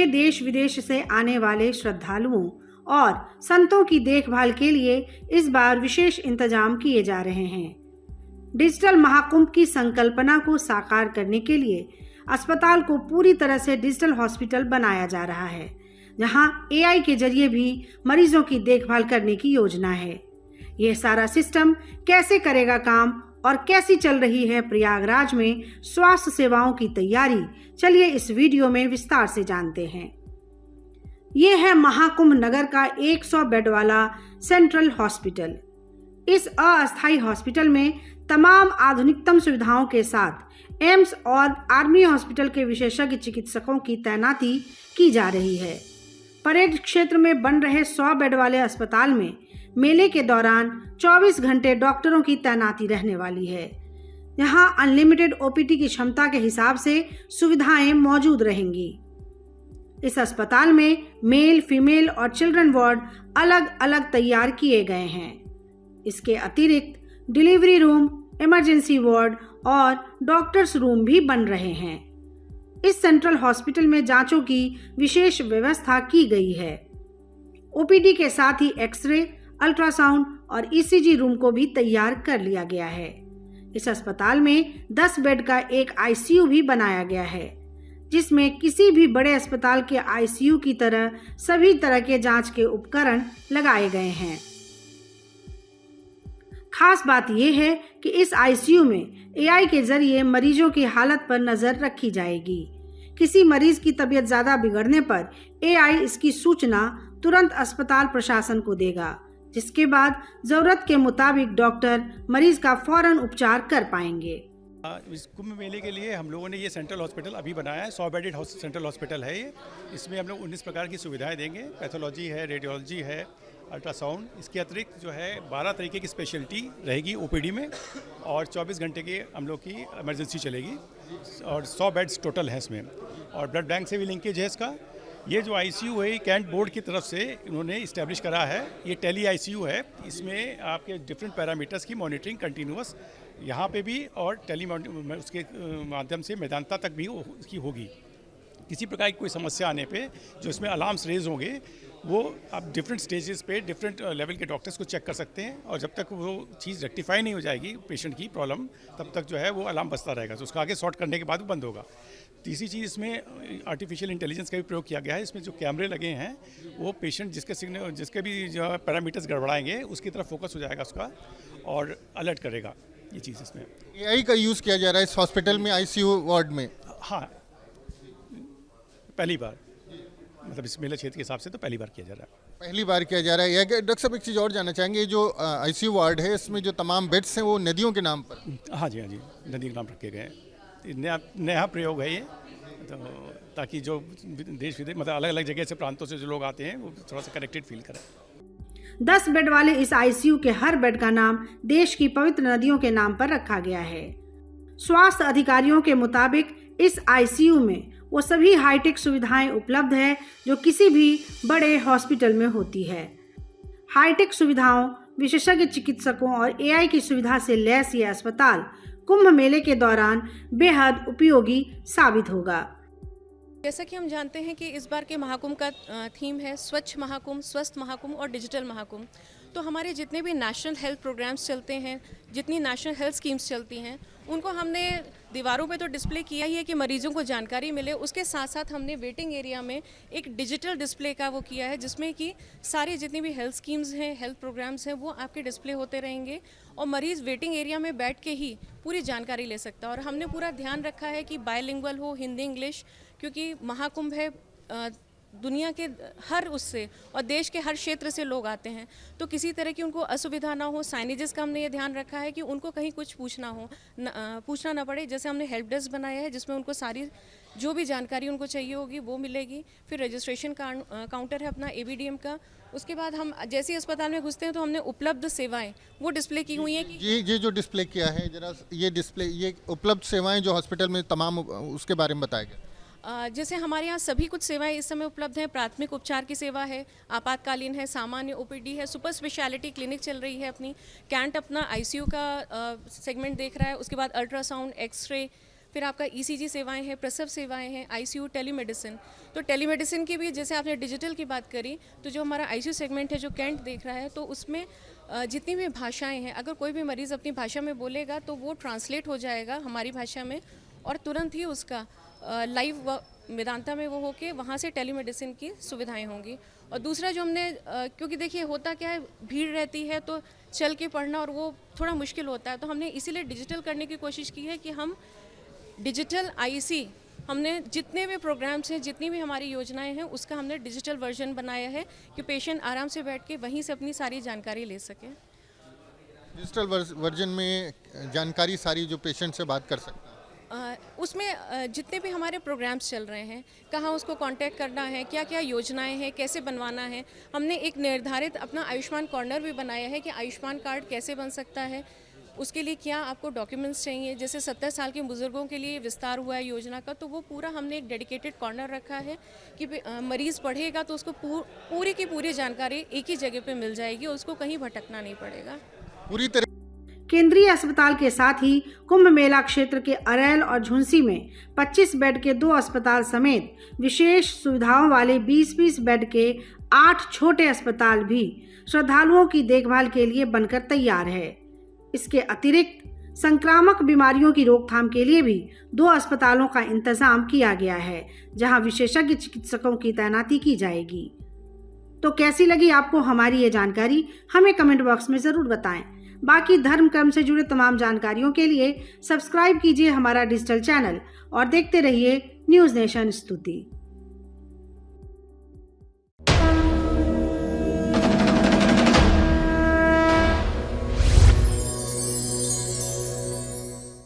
में देश विदेश से आने वाले श्रद्धालुओं और संतों की देखभाल के लिए इस बार विशेष इंतजाम किए जा रहे हैं। डिजिटल महाकुंभ की संकल्पना को साकार करने के लिए अस्पताल को पूरी तरह से डिजिटल हॉस्पिटल बनाया जा रहा है, जहां एआई के जरिए भी मरीजों की देखभाल करने की योजना है। यह सारा सिस्टम कैसे करेगा काम और कैसी चल रही है प्रयागराज में स्वास्थ्य सेवाओं की तैयारी, चलिए इस वीडियो में विस्तार से जानते हैं। ये है महाकुंभ नगर का 100 बेड वाला सेंट्रल हॉस्पिटल। इस अस्थायी हॉस्पिटल में तमाम आधुनिकतम सुविधाओं के साथ एम्स और आर्मी हॉस्पिटल के विशेषज्ञ चिकित्सकों की तैनाती की जा रही है। परेड क्षेत्र में बन रहे 100 बेड वाले अस्पताल में मेले के दौरान 24 घंटे डॉक्टरों की तैनाती रहने वाली है। यहाँ अनलिमिटेड ओपीडी की क्षमता के हिसाब से सुविधाएं मौजूद रहेंगी। इस अस्पताल में मेल, फीमेल और चिल्ड्रन वार्ड अलग अलग तैयार किए गए हैं। इसके अतिरिक्त डिलीवरी रूम, इमरजेंसी वार्ड और डॉक्टर्स रूम भी बन रहे हैं। इस सेंट्रल हॉस्पिटल में जांचों की विशेष व्यवस्था की गई है। ओपीडी के साथ ही एक्सरे, अल्ट्रासाउंड और ईसीजी रूम को भी तैयार कर लिया गया है। इस अस्पताल में 10 बेड का एक आईसीयू भी बनाया गया है, जिसमें किसी भी बड़े अस्पताल के आईसीयू की तरह सभी तरह के जांच के उपकरण लगाए गए हैं। खास बात यह है कि इस आईसीयू में एआई के जरिए मरीजों की हालत पर नजर रखी जाएगी। किसी मरीज की तबीयत ज्यादा बिगड़ने पर एआई इसकी सूचना तुरंत अस्पताल प्रशासन को देगा, जिसके बाद जरूरत के मुताबिक डॉक्टर मरीज का फौरन उपचार कर पाएंगे। इस कुंभ मेले के लिए हम लोगों ने ये सेंट्रल हॉस्पिटल अभी बनाया है। 100 बेडेड सेंट्रल हॉस्पिटल है ये। इसमें हम लोग 19 प्रकार की सुविधाएं देंगे। पैथोलॉजी है, रेडियोलॉजी है, अल्ट्रासाउंड। इसके अतिरिक्त जो है 12 तरीके की स्पेशलिटी रहेगी ओपीडी में, और 24 घंटे की हम लोग की इमरजेंसी चलेगी, और 100 बेड्स टोटल है इसमें। और ब्लड बैंक से भी लिंकेज है इसका। ये जो आईसीयू है, कैंट बोर्ड की तरफ से इन्होंने इस्टेब्लिश करा है। ये टेली आईसीयू है। इसमें आपके डिफरेंट पैरामीटर्स की मॉनिटरिंग कंटिन्यूअस यहाँ पे भी और उसके माध्यम से मेदांता तक भी उसकी होगी। किसी प्रकार की कोई समस्या आने पे जो इसमें अलार्म्स रेज होंगे, वो आप डिफरेंट स्टेजेस पे डिफरेंट लेवल के डॉक्टर्स को चेक कर सकते हैं, और जब तक वो चीज़ रेक्टिफाई नहीं हो जाएगी पेशेंट की प्रॉब्लम, तब तक जो है वो अलार्म बजता रहेगा। तो उसका आगे सॉर्ट करने के बाद वो बंद होगा। तीसरी चीज़, इसमें आर्टिफिशियल इंटेलिजेंस का भी प्रयोग किया गया है। इसमें जो कैमरे लगे हैं, वो पेशेंट जिसके भी जो पैरामीटर्स गड़बड़ाएंगे उसकी तरफ फोकस हो जाएगा उसका, और अलर्ट करेगा। ये चीज़ इसमें एआई का यूज़ किया जा रहा है इस हॉस्पिटल में, आईसीयू वार्ड में। हाँ, पहली बार, मतलब इस मेला क्षेत्र के हिसाब से तो पहली बार किया जा रहा है। पहली बार किया जा रहा है। डॉक्टर साहब, एक चीज़ और जानना चाहेंगे, जो आईसीयू वार्ड है इसमें जो तमाम बेड्स हैं वो नदियों के नाम पर? हाँ जी, नदी के नाम रखे गए हैं। नया प्रयोग है ये, तो ताकि जो देश विदेश मतलब अलग अलग जगह से, प्रांतों से जो लोग आते हैं, वो थोड़ा सा कनेक्टेड फील करें। 10 बेड वाले इस आईसीयू के हर बेड का नाम देश की पवित्र नदियों के नाम पर रखा गया है। स्वास्थ्य अधिकारियों के मुताबिक इस आईसीयू में वो सभी हाईटेक सुविधाएं उपलब्ध है जो किसी भी बड़े हॉस्पिटल में होती है। हाईटेक सुविधाओं, विशेषज्ञ चिकित्सकों और एआई की सुविधा से लैस ये अस्पताल कुंभ मेले के दौरान बेहद उपयोगी साबित होगा। जैसा कि हम जानते हैं कि इस बार के महाकुंभ का थीम है स्वच्छ महाकुंभ, स्वस्थ महाकुंभ और डिजिटल महाकुंभ। तो हमारे जितने भी नेशनल हेल्थ प्रोग्राम्स चलते हैं, जितनी नेशनल हेल्थ स्कीम्स चलती हैं, उनको हमने दीवारों पे तो डिस्प्ले किया ही है कि मरीजों को जानकारी मिले। उसके साथ साथ हमने वेटिंग एरिया में एक डिजिटल डिस्प्ले का वो किया है, जिसमें कि सारी जितनी भी हेल्थ स्कीम्स हैं, हेल्थ प्रोग्राम्स हैं, वो आपके डिस्प्ले होते रहेंगे, और मरीज़ वेटिंग एरिया में बैठ के ही पूरी जानकारी ले सकता है। और हमने पूरा ध्यान रखा है कि बायलिंगुअल हो, हिंदी इंग्लिश, क्योंकि महाकुंभ है, दुनिया के हर उससे और देश के हर क्षेत्र से लोग आते हैं, तो किसी तरह की उनको असुविधा ना हो। साइनेजेस का हमने ये ध्यान रखा है कि उनको कहीं कुछ पूछना ना पड़े। जैसे हमने हेल्प डेस्क बनाया है, जिसमें उनको सारी जो भी जानकारी उनको चाहिए होगी वो मिलेगी। फिर रजिस्ट्रेशन काउंटर है अपना ABDM का। उसके बाद हम जैसे ही अस्पताल में घुसते हैं तो हमने उपलब्ध सेवाएं वो डिस्प्ले की हुई हैं कि ये जो डिस्प्ले किया है, जरा ये उपलब्ध सेवाएं जो हॉस्पिटल में तमाम, उसके बारे में बताया गया। जैसे हमारे यहाँ सभी कुछ सेवाएं इस समय उपलब्ध हैं। प्राथमिक उपचार की सेवा है, आपातकालीन है, सामान्य OPD है, सुपर स्पेशलिटी क्लिनिक चल रही है अपनी, कैंट अपना ICU का सेगमेंट देख रहा है। उसके बाद अल्ट्रासाउंड, एक्सरे, फिर आपका ECG सेवाएं हैं, प्रसव सेवाएं हैं, ICU, टेलीमेडिसिन। तो टेलीमेडिसिन की भी, जैसे आपने डिजिटल की बात करी, तो जो हमारा ICU सेगमेंट है जो कैंट देख रहा है, तो उसमें जितनी भी भाषाएं हैं, अगर कोई भी मरीज़ अपनी भाषा में बोलेगा तो वो ट्रांसलेट हो जाएगा हमारी भाषा में और तुरंत ही उसका लाइव वेदांता में वो होके वहाँ से टेलीमेडिसिन की सुविधाएं होंगी। और दूसरा जो हमने क्योंकि देखिए होता क्या है, भीड़ रहती है तो चल के पढ़ना और वो थोड़ा मुश्किल होता है, तो हमने इसीलिए डिजिटल करने की कोशिश की है कि हम डिजिटल IC, हमने जितने भी प्रोग्राम्स हैं, जितनी भी हमारी योजनाएं हैं, उसका हमने डिजिटल वर्जन बनाया है कि पेशेंट आराम से बैठ के वहीं से अपनी सारी जानकारी ले सके। डिजिटल वर्जन में जानकारी सारी जो पेशेंट से बात कर सकता है, उसमें जितने भी हमारे प्रोग्राम्स चल रहे हैं, कहाँ उसको कांटेक्ट करना है, क्या क्या योजनाएं हैं, कैसे बनवाना है, हमने एक निर्धारित अपना आयुष्मान कॉर्नर भी बनाया है कि आयुष्मान कार्ड कैसे बन सकता है, उसके लिए क्या आपको डॉक्यूमेंट्स चाहिए। जैसे 70 साल के बुजुर्गों के लिए विस्तार हुआ है योजना का, तो वो पूरा हमने एक डेडिकेटेड कॉर्नर रखा है कि मरीज़ पढ़ेगा तो उसको पूरी की पूरी जानकारी एक ही जगह पे मिल जाएगी और उसको कहीं भटकना नहीं पड़ेगा। पूरी तरह केंद्रीय अस्पताल के साथ ही कुंभ मेला क्षेत्र के अरैल और झुंसी में 25 बेड के 2 अस्पताल समेत विशेष सुविधाओं वाले 20-20 बेड के 8 छोटे अस्पताल भी श्रद्धालुओं की देखभाल के लिए बनकर तैयार है। इसके अतिरिक्त संक्रामक बीमारियों की रोकथाम के लिए भी 2 अस्पतालों का इंतजाम किया गया है, जहां विशेषज्ञ चिकित्सकों की तैनाती की जाएगी। तो कैसी लगी आपको हमारी ये जानकारी, हमें कमेंट बॉक्स में जरूर बताएं। बाकी धर्म कर्म से जुड़े तमाम जानकारियों के लिए सब्सक्राइब कीजिए हमारा डिजिटल चैनल और देखते रहिए न्यूज़ नेशन स्तुति।